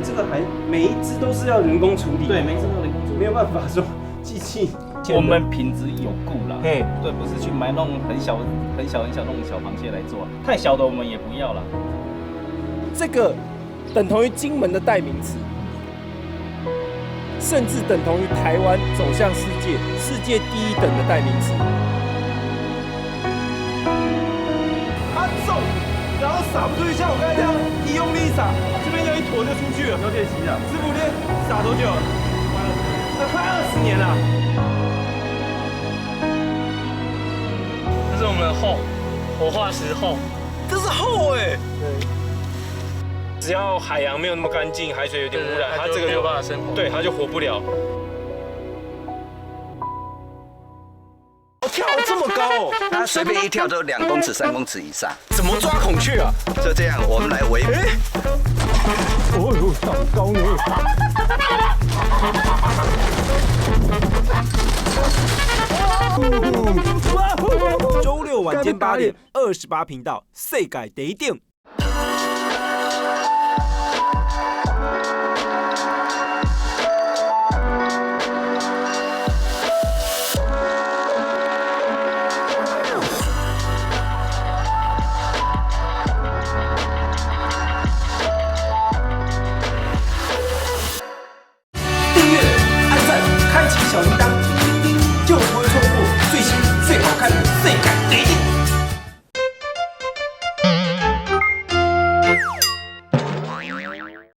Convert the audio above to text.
这个还每一只都是要人工处理，对，每一只都要人工处理，没有办法说机器。我们品质有顾啦，嘿，对，不是去买那种很小那种小螃蟹来做，太小的我们也不要了。这个等同于金门的代名词，甚至等同于台湾走向世界第一等的代名词。它重，然后撒不出去，像我刚才这样一用力撒，这边就一坨就出去了。小铁骑啊，师傅练撒多久了？快20年了。这是我们的厚活化石厚，这是厚哎。对，只要海洋没有那么干净，海水有点污染，它这个没有办法生活。对，它就活不了。跳这么高哦，它随便一跳都2公尺、3公尺以上。怎么抓孔雀啊？就这样，我们来围捕。哦呦，长高呢！周六晚间8点，28频道世界第一顶。